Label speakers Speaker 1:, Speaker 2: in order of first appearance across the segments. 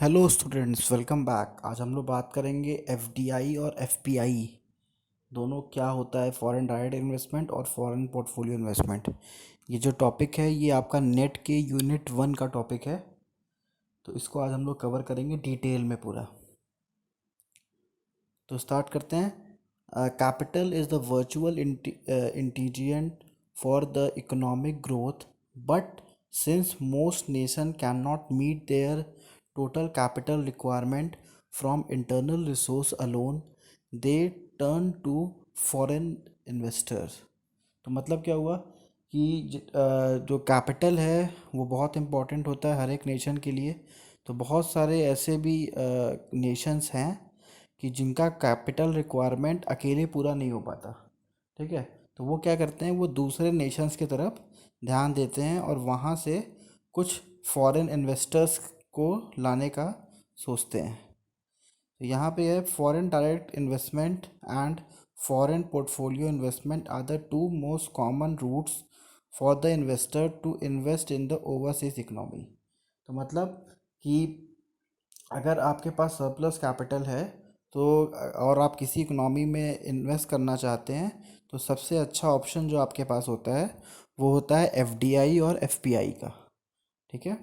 Speaker 1: Hello students, welcome back. आज हम लोग बात करेंगे एफडीआई और एफपीआई दोनों क्या होता है, फॉरेन डायरेक्ट इन्वेस्टमेंट और फॉरेन पोर्टफोलियो इन्वेस्टमेंट। ये जो टॉपिक है ये आपका नेट के यूनिट 1 का टॉपिक है, तो इसको आज हम लोग कवर करेंगे डिटेल में पूरा। तो स्टार्ट करते हैं। Capital is the virtual ingredient for the economic growth, but since most nation can not meet their total capital requirement from internal resource alone, they turn to foreign investors. तो मतलब क्या हुआ कि जो कैपिटल है वो बहुत इम्पोर्टेंट होता है हर एक नेशन के लिए। तो बहुत सारे ऐसे भी नेशंस हैं कि जिनका कैपिटल रिक्वायरमेंट अकेले पूरा नहीं हो पाता। ठीक है, तो वो क्या करते हैं, वो दूसरे नेशंस की तरफ ध्यान देते हैं और वहाँ से कुछ फॉरेन इन्वेस्टर्स को लाने का सोचते हैं। तो यहाँ पे है foreign direct investment and foreign portfolio investment are the two most common routes for the investor to invest in the overseas economy. तो मतलब कि अगर आपके पास सरप्लस कैपिटल है तो और आप किसी इकोनॉमी में इन्वेस्ट करना चाहते हैं, तो सबसे अच्छा ऑप्शन जो आपके पास होता है वो होता है एफडीआई और एफपीआई का। ठीक है,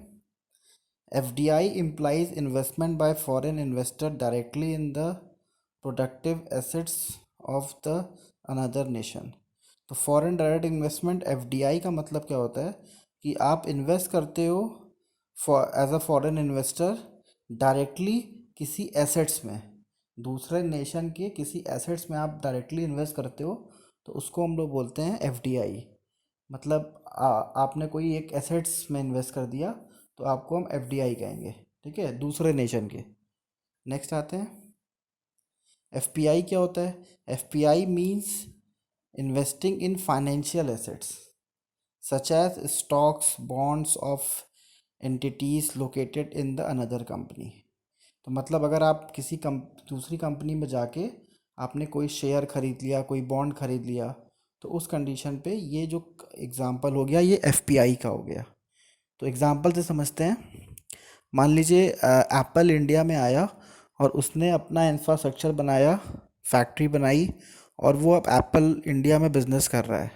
Speaker 1: FDI implies investment by foreign investor directly in the productive assets of the another nation। तो फॉरेन डायरेक्ट इन्वेस्टमेंट एफडीआई का मतलब क्या होता है कि आप इन्वेस्ट करते हो as a foreign investor directly किसी एसेट्स में, दूसरे नेशन के किसी एसेट्स में आप डायरेक्टली इन्वेस्ट करते हो, तो उसको हम लोग बोलते हैं एफडीआई। मतलब आपने कोई एक एसेट्स में इन्वेस्ट कर दिया तो आपको हम एफडीआई कहेंगे। ठीक है, दूसरे नेशन के। नेक्स्ट आते हैं, एफपीआई क्या होता है। FPI means investing in financial assets such as stocks bonds of entities located in the another company. तो मतलब अगर आप किसी दूसरी कंपनी में जाके आपने कोई शेयर खरीद लिया, कोई बॉन्ड खरीद लिया, तो उस कंडीशन पे ये जो एग्जांपल हो गया ये एफपीआई का हो गया। तो एग्जांपल से समझते हैं। मान लीजिए एप्पल इंडिया में आया और उसने अपना इंफ्रास्ट्रक्चर बनाया, फैक्ट्री बनाई, और वो अब एप्पल इंडिया में बिजनेस कर रहा है।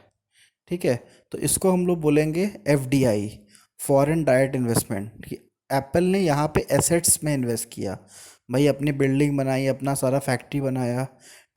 Speaker 1: ठीक है, तो इसको हम लोग बोलेंगे एफडीआई, फॉरेन डायरेक्ट इन्वेस्टमेंट, कि एप्पल ने यहाँ पे एसेट्स में इन्वेस्ट किया। भाई अपनी बिल्डिंग बनाई, अपना सारा फैक्ट्री बनाया।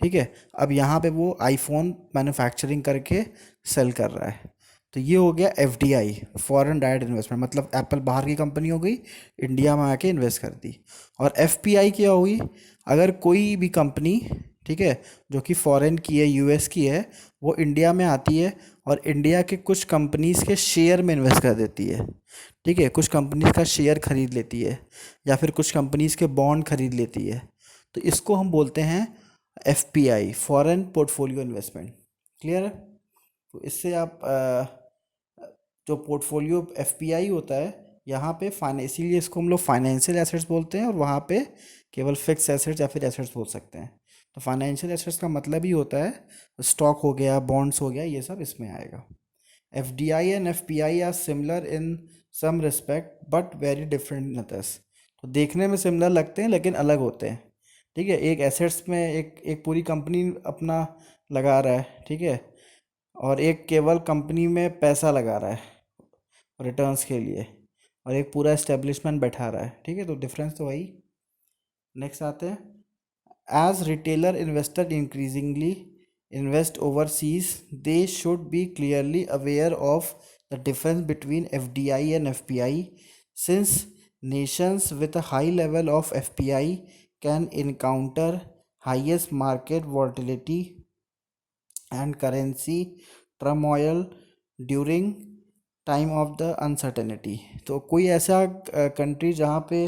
Speaker 1: ठीक है, अब यहाँ पे वो आईफोन मैन्युफैक्चरिंग करके सेल कर रहा है। तो ये हो गया एफडीआई, फॉरेन डायरेक्ट इन्वेस्टमेंट। मतलब एप्पल बाहर की कंपनी हो गई, इंडिया में आके इन्वेस्ट कर दी। और एफपीआई क्या हुई, अगर कोई भी कंपनी, ठीक है, जो कि फॉरेन की है, यूएस की है, वो इंडिया में आती है और इंडिया के कुछ कंपनीज के शेयर में इन्वेस्ट कर देती है। ठीक है, कुछ कंपनीज का शेयर खरीद लेती है या फिर कुछ कंपनीज के बॉन्ड खरीद लेती है, तो इसको हम बोलते हैं FPI, foreign portfolio investment. Clear है। तो इससे आप जो पोर्टफोलियो एफपीआई होता है, यहाँ पे इसीलिए इसको हम लोग फाइनेंशियल एसेट्स बोलते हैं, और वहाँ पे केवल फिक्स एसेट्स या फिर एसेट्स बोल सकते हैं। तो फाइनेंशियल एसेट्स का मतलब ही होता है स्टॉक हो गया, बॉन्ड्स हो गया, ये सब इसमें आएगा। FDI and FPI are similar in some respect but very different in others. तो देखने में सिमिलर लगते हैं लेकिन अलग होते हैं। ठीक है, एक एसेट्स में एक एक पूरी कंपनी अपना लगा रहा है, ठीक है, और एक केवल कंपनी में पैसा लगा रहा है रिटर्न्स के लिए, और एक पूरा एस्टेब्लिशमेंट बैठा रहा है। ठीक है, तो डिफरेंस तो वही। नेक्स्ट आते हैं, as retailer investor increasingly invest overseas, they should be clearly aware of the difference between FDI and FPI, since nations with a high level of FPI can encounter highest market volatility and currency turmoil during time of the uncertainty. तो कोई ऐसा country जहाँ पे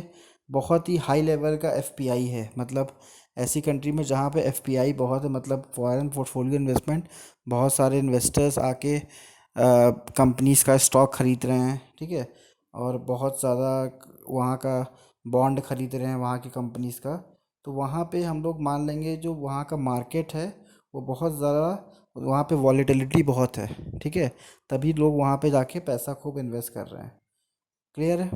Speaker 1: बहुत ही high level का FPI है, मतलब ऐसी कंट्री में जहाँ पे एफपीआई बहुत है, मतलब फॉरेन पोर्टफोलियो इन्वेस्टमेंट, बहुत सारे इन्वेस्टर्स आके कंपनीज का स्टॉक खरीद रहे हैं। ठीक है, और बहुत ज़्यादा वहाँ का बॉन्ड खरीद रहे हैं वहाँ की कंपनीज का। तो वहाँ पे हम लोग मान लेंगे जो वहाँ का मार्केट है वो बहुत ज़्यादा, वहाँ पे वॉलेटिलिटी बहुत है। ठीक है, तभी लोग वहाँ पे जाके पैसा खूब इन्वेस्ट कर रहे हैं। क्लियर है।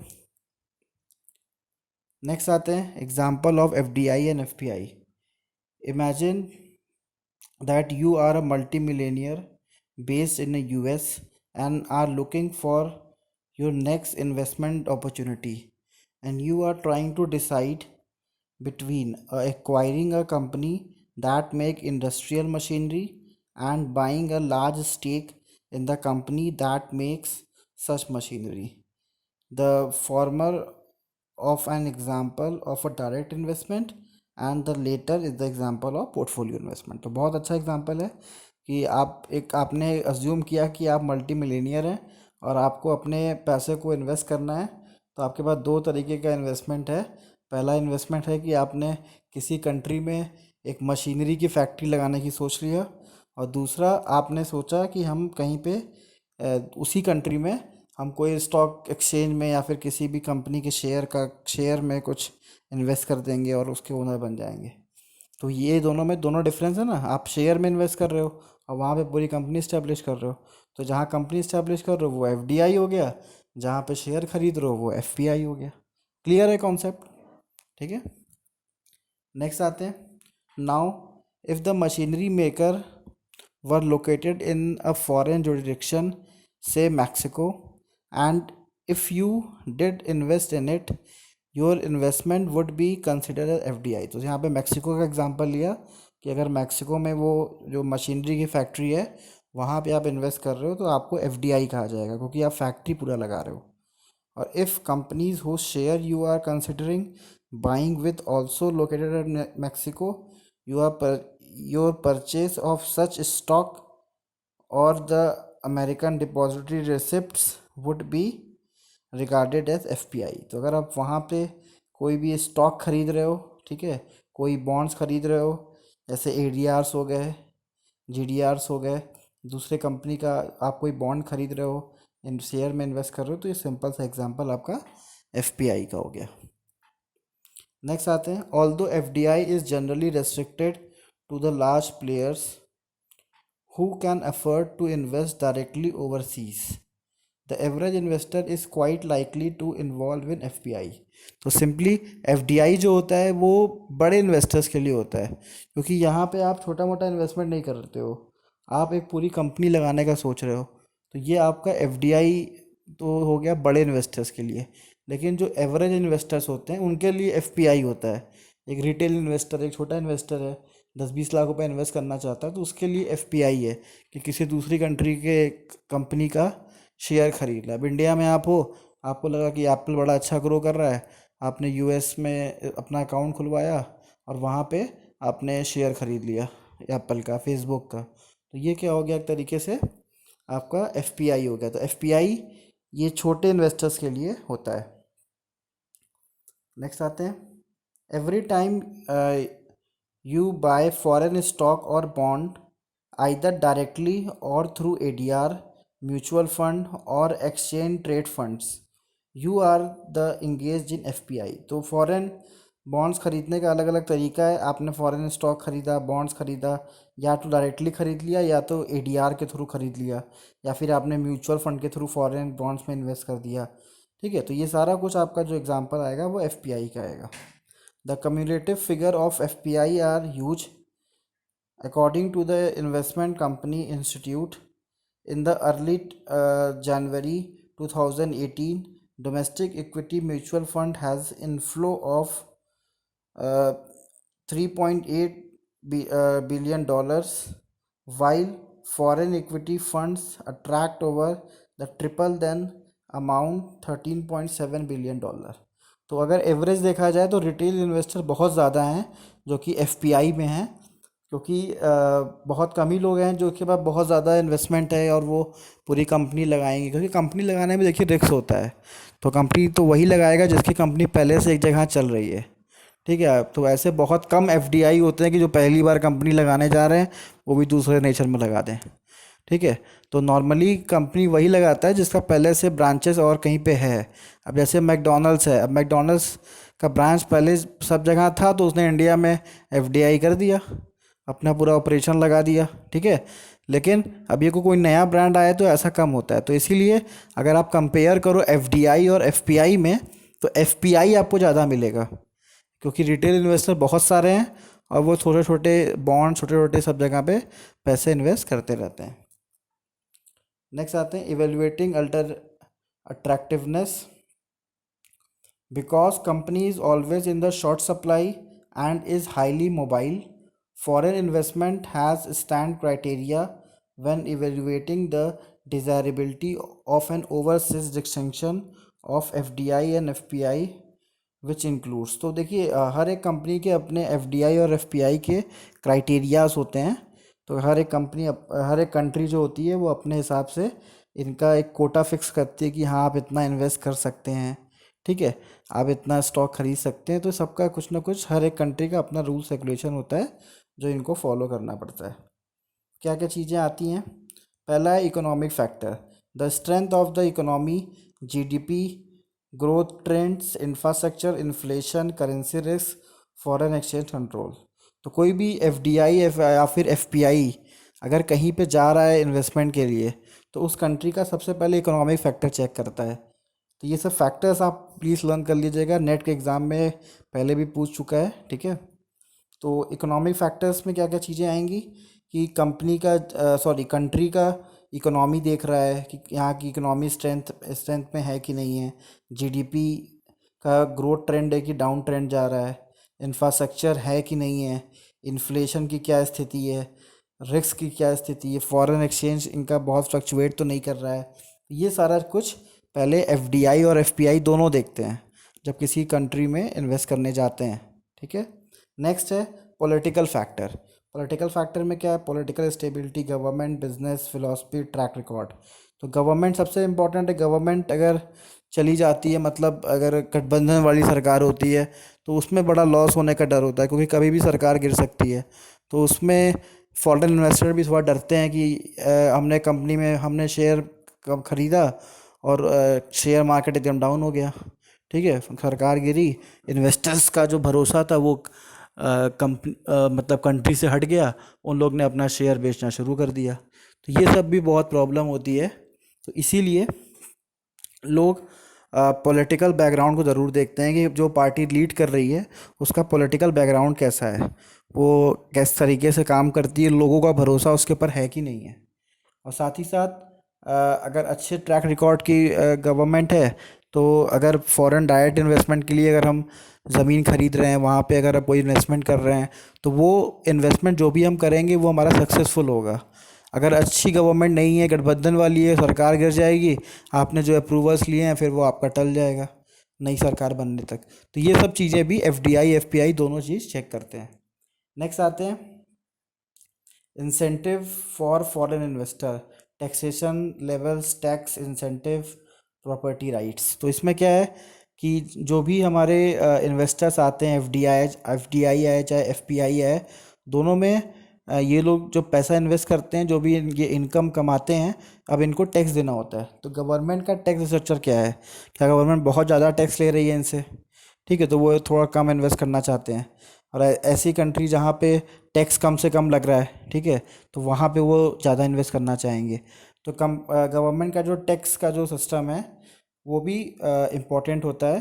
Speaker 1: नेक्स्ट आते हैं example of FDI and FPI. Imagine that you are a multimillionaire based in the US and are looking for your next investment opportunity, and you are trying to decide between acquiring a company that make industrial machinery and buying a large stake in the company that makes such machinery. The former of an example of a direct investment and the latter is the example of portfolio investment. तो बहुत अच्छा example है कि आपने assume किया कि आप multi Millionaire हैं और आपको अपने पैसे को इन्वेस्ट करना है. तो आपके पास दो तरीके का इन्वेस्टमेंट है. पहला इन्वेस्टमेंट है कि आपने किसी कंट्री में एक मशीनरी की फैक्ट्री लगाने की सोच लिया, और दूसरा आपने सोचा कि हम कहीं पे उसी कंट्री में हम कोई स्टॉक एक्सचेंज में या फिर किसी भी कंपनी के शेयर में कुछ इन्वेस्ट कर देंगे और उसके ओनर बन जाएंगे. तो ये दोनों में दोनों डिफरेंस है ना. आप शेयर में इन्वेस्ट कर रहे हो और वहाँ पे पूरी कंपनी इस्टेब्लिश कर रहे हो. तो जहाँ कंपनी इस्टेब्लिश कर रहे हो वो एफडीआई हो गया, जहाँ पे शेयर खरीद रहे हो वो एफपीआई हो गया. क्लियर है कॉन्सेप्ट? ठीक है. नेक्स्ट आते हैं. Now if the machinery maker were located in a foreign jurisdiction say Mexico, and if you did invest in it your investment would be consider F D I. तो यहाँ पे Mexico का example लिया कि अगर Mexico में वो जो मशीनरी की फैक्ट्री है वहाँ पे आप इन्वेस्ट कर रहे हो तो आपको एफ डी आई कहा जाएगा, क्योंकि आप फैक्ट्री पूरा लगा रहे हो. और if companies who share you are considering buying with also located at Mexico, your purchase of such stock or the American depository receipts would be regarded as F P I. तो अगर आप वहाँ पे कोई भी स्टॉक खरीद रहे हो, ठीक है, कोई बॉन्ड्स खरीद रहे हो, जैसे ए डी आर्स हो गए, जी डी आर्स हो गए, दूसरे कंपनी का आप कोई बॉन्ड खरीद रहे हो, इन शेयर में इन्वेस्ट कर रहे हो, तो ये सिंपल सा एग्जांपल आपका एफ पी आई का हो गया. नेक्स्ट आते हैं. Although F D I is generally restricted to the large players who can afford to invest directly overseas, the average investor is quite likely to involve in FPI. तो simply FDI जो होता है वो बड़े investors के लिए होता है, क्योंकि यहाँ पे आप छोटा मोटा इन्वेस्टमेंट नहीं करते हो, आप एक पूरी कंपनी लगाने का सोच रहे हो. तो ये आपका FDI तो हो गया बड़े इन्वेस्टर्स के लिए. लेकिन जो एवरेज इन्वेस्टर्स होते हैं उनके लिए FPI होता है. एक रिटेल इन्वेस्टर, एक छोटा इन्वेस्टर है, 10-20 लाख रुपए इन्वेस्ट करना चाहता है, तो उसके लिए एफपीआई है कि किसी दूसरी कंट्री के कंपनी का शेयर खरीद लिया. अब इंडिया में आप हो, आपको लगा कि एप्पल बड़ा अच्छा ग्रो कर रहा है, आपने यूएस में अपना अकाउंट खुलवाया और वहाँ पे आपने शेयर खरीद लिया एप्पल का, फेसबुक का. तो ये क्या हो गया, एक तरीके से आपका एफपीआई हो गया. तो एफपीआई ये छोटे इन्वेस्टर्स के लिए होता है. नेक्स्ट आते हैं. Every time you buy foreign stock or bond either directly or through ADR, mutual fund or exchange trade funds, you are the engaged in FPI. तो फॉरेन बॉन्ड्स खरीदने का अलग अलग तरीका है. आपने फॉरेन स्टॉक खरीदा, बॉन्ड्स खरीदा, या तो डायरेक्टली खरीद लिया या तो एडीआर के थ्रू खरीद लिया, या फिर आपने म्यूचुअल फंड के थ्रू फॉरेन बॉन्ड्स में इन्वेस्ट कर दिया. ठीक है. तो ये सारा कुछ आपका जो एग्जांपल आएगा वो एफपीआई का आएगा. The cumulative figure of FPI are huge. According to the Investment Company Institute, in the early January 2018, domestic equity mutual fund has inflow of 3.8 billion dollars, while foreign equity funds attract over the triple than amount 13.7 billion dollar. तो अगर average देखा जाए तो retail investor बहुत ज़्यादा हैं जो कि एफपीआई में हैं, क्योंकि बहुत कम ही लोग हैं जो के पास बहुत ज़्यादा इन्वेस्टमेंट है और वो पूरी कंपनी लगाएंगे, क्योंकि कंपनी लगाने में देखिए रिस्क होता है. तो कंपनी तो वही लगाएगा जिसकी कंपनी पहले से एक जगह चल रही है. ठीक है. तो ऐसे बहुत कम एफडीआई होते हैं कि जो पहली बार कंपनी लगाने जा रहे हैं वो भी दूसरे नेचर में लगा दें. ठीक है. तो नॉर्मली कंपनी वही लगाता है जिसका पहले से ब्रांचेस और कहीं पे है. अब जैसे मैकडोनल्ड्स है, अब मैकडोनल्ड्स का ब्रांच पहले सब जगह था तो उसने इंडिया में एफडीआई कर दिया, अपना पूरा ऑपरेशन लगा दिया. ठीक है. लेकिन अब ये कोई नया ब्रांड आया तो ऐसा कम होता है. तो इसीलिए अगर आप कंपेयर करो एफडीआई और एफपीआई में, तो एफपीआई आपको ज़्यादा मिलेगा, क्योंकि रिटेल इन्वेस्टर बहुत सारे हैं और वो छोटे छोटे बॉन्ड, छोटे छोटे सब जगह पे पैसे इन्वेस्ट करते रहते हैं। नेक्स्ट आते हैं evaluating alter attractiveness. Because company is always in the short supply and is highly mobile, foreign investment has stand criteria when evaluating the desirability of an overseas distinction of FDI and FPI, which includes। तो देखिए हर एक company के अपने FDI और FPI के criterias होते हैं। तो हर एक कंपनी, हर एक कंट्री जो होती है वो अपने हिसाब से इनका एक कोटा फिक्स करती है कि हाँ आप इतना इन्वेस्ट कर सकते हैं, ठीक है, आप इतना स्टॉक खरीद सकते हैं। तो सबका कुछ ना कुछ, हर एक कंट्री का अपना रूल्स रेगुलेशन होता है जो इनको फॉलो करना पड़ता है। क्या क्या चीज़ें आती हैं? पहला है economic factor, the strength of the economy, GDP, growth trends, infrastructure, inflation, currency risk, foreign exchange control. तो कोई भी एफडीआई या फिर एफपीआई अगर कहीं पे जा रहा है इन्वेस्टमेंट के लिए, तो उस कंट्री का सबसे पहले इकोनॉमिक फैक्टर चेक करता है। तो ये सब फैक्टर्स आप प्लीज़ लर्न कर लीजिएगा, नेट के एग्ज़ाम में पहले भी पूछ चुका है, ठीक है। तो इकोनॉमिक फैक्टर्स में क्या क्या चीज़ें आएंगी कि कंपनी का, सॉरी, कंट्री का इकोनॉमी देख रहा है कि यहाँ की इकोनॉमी स्ट्रेंथ स्ट्रेंथ में है कि नहीं है, जीडीपी का ग्रोथ ट्रेंड है कि डाउन ट्रेंड जा रहा है, इंफ्रास्ट्रक्चर है कि नहीं है, इन्फ्लेशन की क्या स्थिति है, रिस्क की क्या स्थिति है, फॉरेन एक्सचेंज इनका बहुत फ्लक्चुएट तो नहीं कर रहा है। ये सारा कुछ पहले एफडीआई और एफपीआई दोनों देखते हैं जब किसी कंट्री में इन्वेस्ट करने जाते हैं, ठीक है। नेक्स्ट है पॉलिटिकल फैक्टर। पॉलिटिकल फैक्टर में क्या है? Political stability, government, business philosophy, track record. तो गवर्नमेंट सबसे इम्पोर्टेंट है। गवर्नमेंट अगर चली जाती है, मतलब अगर गठबंधन वाली सरकार होती है, तो उसमें बड़ा लॉस होने का डर होता है, क्योंकि कभी भी सरकार गिर सकती है। तो उसमें फॉरेन इन्वेस्टर भी थोड़ा डरते हैं कि हमने कंपनी में हमने शेयर कब खरीदा और शेयर मार्केट एकदम डाउन हो गया, ठीक है, सरकार गिरी, इन्वेस्टर्स का जो भरोसा था वो कंपनी मतलब कंट्री से हट गया, उन लोग ने अपना शेयर बेचना शुरू कर दिया। तो ये सब भी बहुत प्रॉब्लम होती है। तो इसीलिए लोग पॉलिटिकल बैकग्राउंड को ज़रूर देखते हैं कि जो पार्टी लीड कर रही है उसका पॉलिटिकल बैकग्राउंड कैसा है, वो किस तरीके से काम करती है, लोगों का भरोसा उसके ऊपर है कि नहीं है। और साथ ही साथ अगर अच्छे ट्रैक रिकॉर्ड की गवर्नमेंट है, तो अगर फॉरेन डायरेक्ट इन्वेस्टमेंट के लिए अगर हम ज़मीन खरीद रहे हैं, वहाँ पे अगर आप कोई इन्वेस्टमेंट कर रहे हैं, तो वो इन्वेस्टमेंट जो भी हम करेंगे वो हमारा सक्सेसफुल होगा। अगर अच्छी गवर्नमेंट नहीं है, गठबंधन वाली है, सरकार गिर जाएगी, आपने जो अप्रूवल्स लिए हैं फिर वो आपका टल जाएगा नई सरकार बनने तक। तो ये सब चीज़ें भी एफडीआई एफपीआई दोनों चीज़ चेक करते हैं। नेक्स्ट आते हैं incentive for foreign investor, taxation levels, tax incentive, property rights. तो इसमें क्या है कि जो भी हमारे इन्वेस्टर्स आते हैं, एफडीआई है चाहे एफपीआई है, दोनों में ये लोग जो पैसा इन्वेस्ट करते हैं, जो भी ये इनकम कमाते हैं, अब इनको टैक्स देना होता है। तो गवर्नमेंट का टैक्स स्ट्रक्चर क्या है? क्या गवर्नमेंट बहुत ज़्यादा टैक्स ले रही है इनसे? ठीक है, तो वो थोड़ा कम इन्वेस्ट करना चाहते हैं। और ऐसी कंट्री जहाँ पे टैक्स कम से कम लग रहा है, ठीक है, तो वहाँ पे वो ज़्यादा इन्वेस्ट करना चाहेंगे। तो कम गवर्नमेंट का जो टैक्स का जो सिस्टम है वो भी इम्पोर्टेंट होता है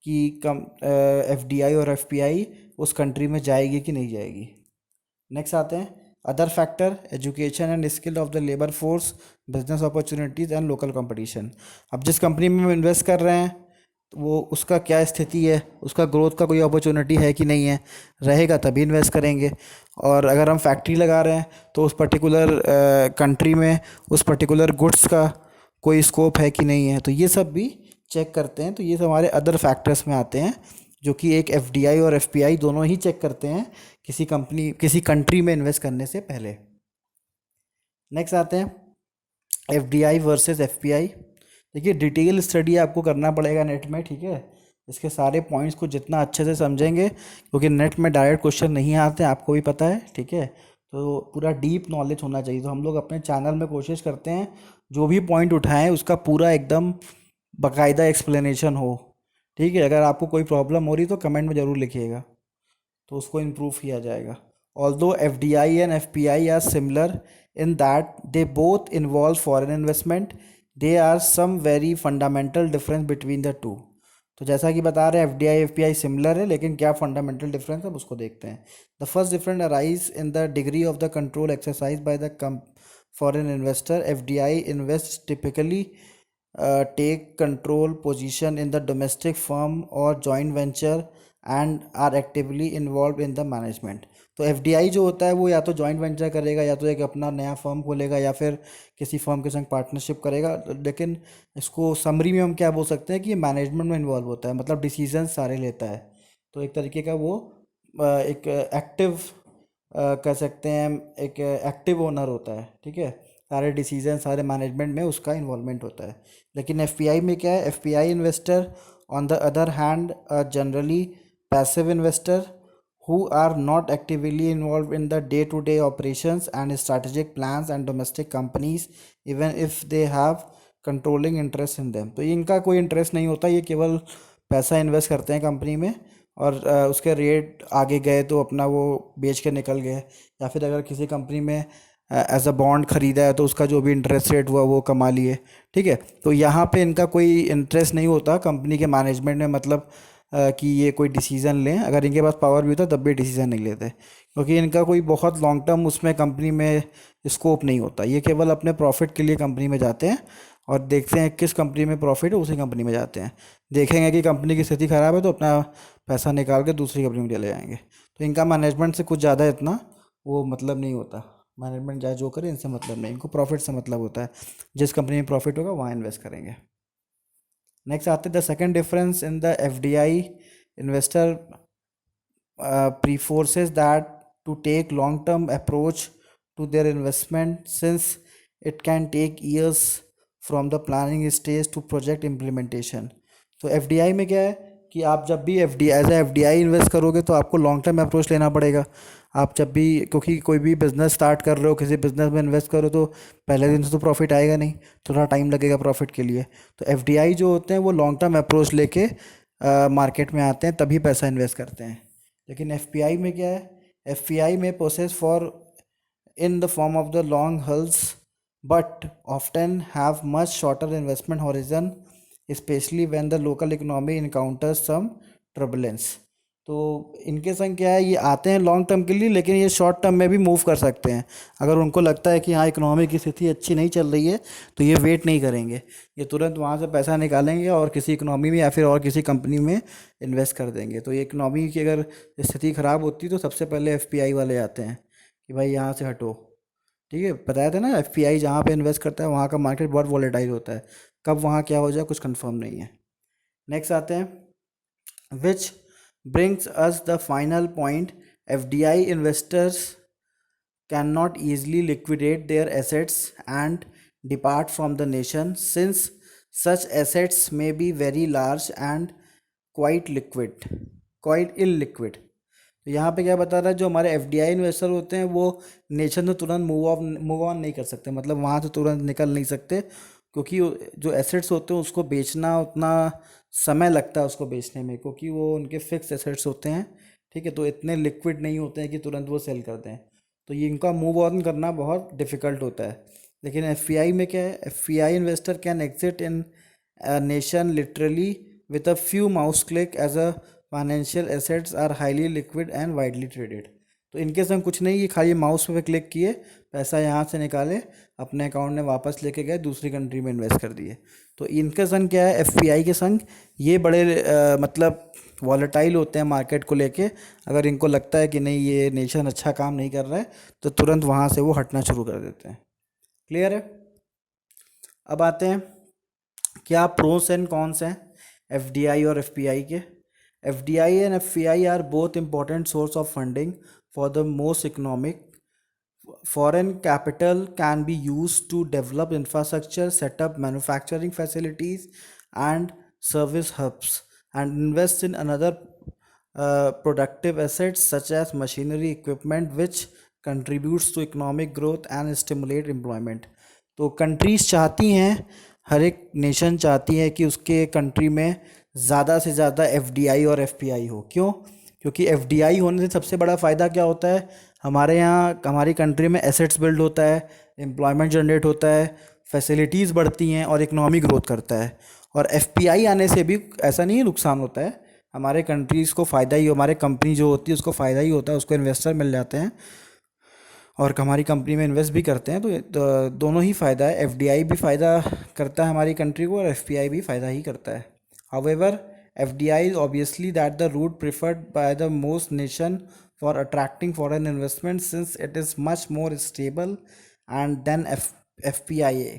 Speaker 1: कि कम एफडीआई और एफपीआई उस कंट्री में जाएगी कि नहीं जाएगी। नेक्स्ट आते हैं other factor, education and skill of the labour force, business opportunities and local competition. अब जिस कंपनी में हम इन्वेस्ट कर रहे हैं, तो वो उसका क्या स्थिति है, उसका ग्रोथ का कोई अपॉर्चुनिटी है कि नहीं है, रहेगा तभी इन्वेस्ट करेंगे। और अगर हम फैक्ट्री लगा रहे हैं, तो उस पर्टिकुलर कंट्री में उस पर्टिकुलर गुड्स का कोई स्कोप है कि नहीं है, तो ये सब भी चेक करते हैं। तो ये सब हमारे अदर फैक्टर्स में आते हैं, जो कि एक एफडीआई और एफपीआई दोनों ही चेक करते हैं किसी कंट्री में इन्वेस्ट करने से पहले। नेक्स्ट आते हैं एफडीआई वर्सेस एफपीआई। देखिए डिटेल स्टडी आपको करना पड़ेगा नेट में, ठीक है, इसके सारे पॉइंट्स को जितना अच्छे से समझेंगे, क्योंकि नेट में डायरेक्ट क्वेश्चन नहीं आते, आपको भी पता है, ठीक है। तो पूरा डीप नॉलेज होना चाहिए। तो हम लोग अपने चैनल में कोशिश करते हैं जो भी पॉइंट उठाएं उसका पूरा एकदम बाकायदा एक्सप्लेनेशन हो, ठीक है। अगर आपको कोई प्रॉब्लम हो रही तो कमेंट में ज़रूर लिखिएगा, तो उसको इम्प्रूव किया जाएगा। Although F D I and F P I are similar in that they both involve foreign investment, they are some very fundamental difference between the two. तो जैसा कि बता रहे हैं एफडीआई एफपीआई सिमिलर है, लेकिन क्या फंडामेंटल डिफरेंस है उसको देखते हैं। The first difference arise in the degree of the control exercise by the foreign investor. FDI invest typically take control position in the domestic firm or joint venture and are actively involved in the management। तो FDI जो होता है वो या तो joint venture करेगा, या तो एक अपना नया फर्म खोलेगा, या फिर किसी फर्म के संग पार्टनरशिप करेगा, लेकिन इसको समरी में हम क्या बोल सकते हैं कि ये मैनेजमेंट में इन्वॉल्व होता है, मतलब डिसीजन सारे लेता है। तो एक तरीके का वो एक एक्टिव कह सकते हैं, एक एक्टिव ओनर होता है, ठीक है। सारे डिसीजन सारे मैनेजमेंट में उसका इन्वॉल्वमेंट होता है। लेकिन एफपीआई में क्या है, FPI investor on the other hand generally passive investor who are not actively involved in the day-to-day operations and strategic plans and domestic companies even if they have controlling interest in them। तो इनका कोई interest नहीं होता, ये केवल पैसा invest करते हैं कंपनी में, और उसके रेट आगे गए तो अपना वो बेच के निकल गए, या फिर अगर किसी कंपनी में एज अ बॉन्ड खरीदा है तो उसका जो भी इंटरेस्ट रेट हुआ वो कमा लिए, ठीक है। तो यहाँ पे इनका कोई इंटरेस्ट नहीं होता कंपनी के मैनेजमेंट में, मतलब कि ये कोई डिसीज़न लें। अगर इनके पास पावर भी होता तब भी डिसीज़न नहीं लेते, क्योंकि इनका कोई बहुत लॉन्ग टर्म उसमें कंपनी में स्कोप नहीं होता। ये केवल अपने प्रॉफिट के लिए कंपनी में जाते हैं और देखते हैं किस कंपनी में प्रॉफिट है उसी कंपनी में जाते हैं। देखेंगे कि कंपनी की स्थिति ख़राब है तो अपना पैसा निकाल के दूसरी कंपनी में चले जाएंगे। तो इनका मैनेजमेंट से कुछ ज़्यादा इतना वो मतलब नहीं होता। मैनेजमेंट चाहे जो करे इनसे मतलब नहीं, इनको प्रॉफिट से मतलब होता है। जिस कंपनी में प्रॉफिट होगा वहाँ इन्वेस्ट करेंगे। नेक्स्ट आते the second difference in the FDI investor prefers that to take long term approach to their investment, since it can take years from the planning stage to project implementation। तो FDI में क्या है कि आप जब भी FDI invest करोगे तो आपको लॉन्ग टर्म अप्रोच लेना पड़ेगा। आप जब भी, क्योंकि कोई भी बिजनेस स्टार्ट कर रहे हो, किसी बिजनेस में इन्वेस्ट करो तो पहले दिन से तो प्रॉफिट आएगा नहीं, थोड़ा टाइम लगेगा प्रॉफिट के लिए। तो एफडीआई जो होते हैं वो लॉन्ग टर्म अप्रोच लेके मार्केट में आते हैं, तभी पैसा इन्वेस्ट करते हैं। लेकिन एफपीआई में क्या है, एफपीआई में process for in the form of the long hulls but often have much shorter investment horizon, especially when the local economy encounters some turbulence। तो इनके संग क्या है, ये आते हैं लॉन्ग टर्म के लिए, लेकिन ये शॉर्ट टर्म में भी मूव कर सकते हैं। अगर उनको लगता है कि हाँ इकोनॉमी की स्थिति अच्छी नहीं चल रही है तो ये वेट नहीं करेंगे, ये तुरंत वहाँ से पैसा निकालेंगे और किसी इकोनॉमी में या फिर और किसी कंपनी में इन्वेस्ट कर देंगे। तो ये इकोनॉमी की अगर स्थिति ख़राब होती है तो सबसे पहले एफपीआई वाले आते हैं कि भाई यहाँ से हटो, ठीक है। बताया था ना एफपीआई जहाँ पे इन्वेस्ट करता है वहाँ का मार्केट बहुत वॉलेटाइल होता है, कब वहाँ क्या हो जाए कुछ कंफर्म नहीं है। नेक्स्ट आते हैं, which brings us the final point, FDI investors can not easily liquidate their assets and depart from the nation, since such assets may be very large and quite liquid quite ill liquid. तो यहाँ पे क्या बता रहा है, जो हमारे FDI investor होते हैं वो नेशन से तुरंत मूव ऑन नहीं कर सकते, मतलब वहाँ से तुरंत निकल नहीं सकते, क्योंकि जो एसेट्स होते हैं उसको बेचना उतना समय लगता है उसको बेचने में, क्योंकि वो उनके फिक्स एसेट्स होते हैं, ठीक है। तो इतने लिक्विड नहीं होते हैं कि तुरंत वो सेल कर दें, तो ये इनका मूव ऑन करना बहुत डिफ़िकल्ट होता है। लेकिन एफपीआई में क्या है, FPI investor can exit in nation literally with a few mouse click as a financial assets are highly liquid and widely traded. तो इनके संग कुछ नहीं, ये खाली माउस पे क्लिक किए, पैसा यहाँ से निकाले, अपने अकाउंट में वापस लेके गए, दूसरी कंट्री में इन्वेस्ट कर दिए। तो इनके संग क्या है, एफपीआई के संग ये बड़े मतलब वॉलेटाइल होते हैं मार्केट को लेके। अगर इनको लगता है कि नहीं ये नेशन अच्छा काम नहीं कर रहा है तो तुरंत वहाँ से वो हटना शुरू कर देते हैं। क्लियर है। अब आते हैं क्या प्रोस एंड कॉन्स हैं एफडीआई और एफपीआई के। FDI and FPI are both important source of funding for the most economic। Foreign capital can be used to develop infrastructure, set up manufacturing facilities and service hubs, and invest in another productive assets such as machinery, equipment, which contributes to economic growth and stimulate employment। तो countries चाहती हैं, हर एक nation चाहती है कि उसके country में ज़्यादा से ज़्यादा एफडीआई और एफपीआई हो। क्यों? क्योंकि एफडीआई होने से सबसे बड़ा फ़ायदा क्या होता है, हमारे यहाँ हमारी कंट्री में एसेट्स बिल्ड होता है, एम्प्लॉयमेंट जनरेट होता है, फैसिलिटीज़ बढ़ती हैं और इकोनॉमी ग्रोथ करता है। और एफपीआई आने से भी ऐसा नहीं है नुकसान होता है, हमारे कंट्रीज़ को फ़ायदा ही, हमारे कंपनी जो होती है उसको फ़ायदा ही होता है, उसको इन्वेस्टर मिल जाते हैं और हमारी कंपनी में इन्वेस्ट भी करते हैं, तो दोनों ही फ़ायदा है, एफडीआई भी फ़ायदा करता है हमारी कंट्री को और एफपीआई भी फ़ायदा ही करता है। However FDI is obviously that the route preferred by the most nation for attracting foreign investment since it is much more stable and then FPIA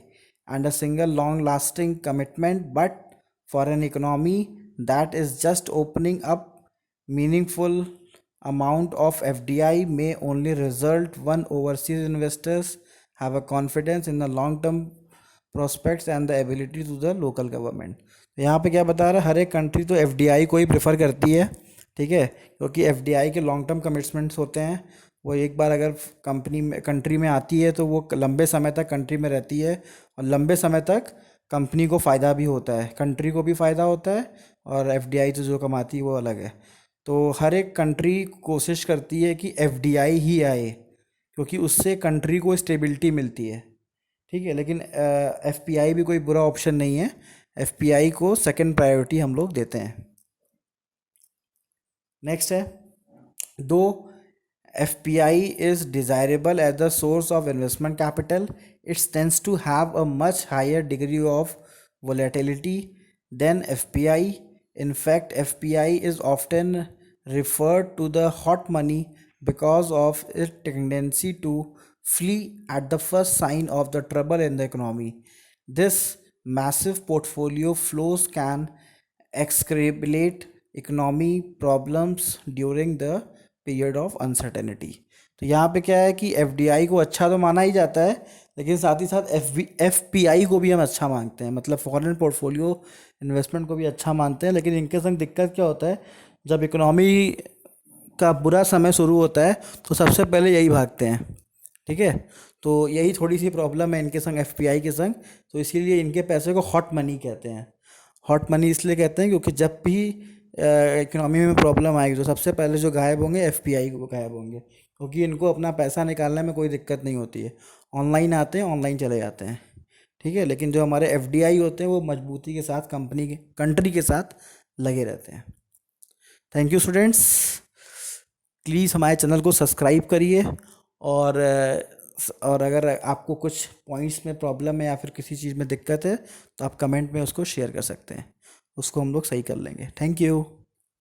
Speaker 1: and a single long lasting commitment, but for an economy that is just opening up, meaningful amount of FDI may only result when overseas investors have a confidence in the long term prospects and the ability to the local government। तो यहाँ पे क्या बता रहा है, हर एक country तो FDI को ही प्रेफर करती है, ठीक है, क्योंकि एफडीआई के लॉन्ग टर्म कमिटमेंट्स होते हैं। वो एक बार अगर कंट्री में आती है तो वो लंबे समय तक कंट्री में रहती है और लंबे समय तक कंपनी को फ़ायदा भी होता है, कंट्री को भी फ़ायदा होता है और एफडीआई तो जो कमाती है वो अलग है। तो हर एक कंट्री कोशिश करती है कि एफडीआई ही आए, क्योंकि उससे कंट्री को स्टेबिलिटी मिलती है, ठीक है। लेकिन एफपीआई भी कोई बुरा ऑप्शन नहीं है, एफपीआई को सेकंड प्रायोरिटी हम लोग देते हैं। नेक्स्ट है, दो FPI is desirable as the source of investment capital, it tends to have a much higher degree of volatility than FPI. In fact, FPI is often referred to the hot money because of its tendency to flee at the first sign of the trouble in the economy. This massive portfolio flows can exacerbate economy problems during the period of uncertainty. तो यहाँ पे क्या है कि FDI को अच्छा तो माना ही जाता है, लेकिन साथ ही साथ एफपीआई को भी हम अच्छा मानते हैं, मतलब फॉरेन पोर्टफोलियो इन्वेस्टमेंट को भी अच्छा मानते हैं। लेकिन इनके संग दिक्कत क्या होता है, जब इकोनॉमी का बुरा समय शुरू होता है तो सबसे पहले यही भागते हैं, ठीक है। तो यही थोड़ी सी प्रॉब्लम है इनके संग, एफपीआई के संग। तो इसीलिए इनके पैसे को हॉट मनी कहते हैं। हॉट मनी इसलिए कहते हैं क्योंकि जब भी इकोनॉमी में प्रॉब्लम आएगी तो सबसे पहले जो गायब होंगे एफपीआई को गायब होंगे, क्योंकि इनको अपना पैसा निकालने में कोई दिक्कत नहीं होती है, ऑनलाइन आते हैं ऑनलाइन चले जाते हैं, ठीक है। लेकिन जो हमारे एफडीआई होते हैं वो मजबूती के साथ कंट्री के साथ लगे रहते हैं। थैंक यू स्टूडेंट्स, प्लीज़ हमारे चैनल को सब्सक्राइब करिए और और अगर आपको कुछ पॉइंट्स में प्रॉब्लम है या फिर किसी चीज़ में दिक्कत है तो आप कमेंट में उसको शेयर कर सकते हैं, उसको हम लोग सही कर लेंगे। Thank you.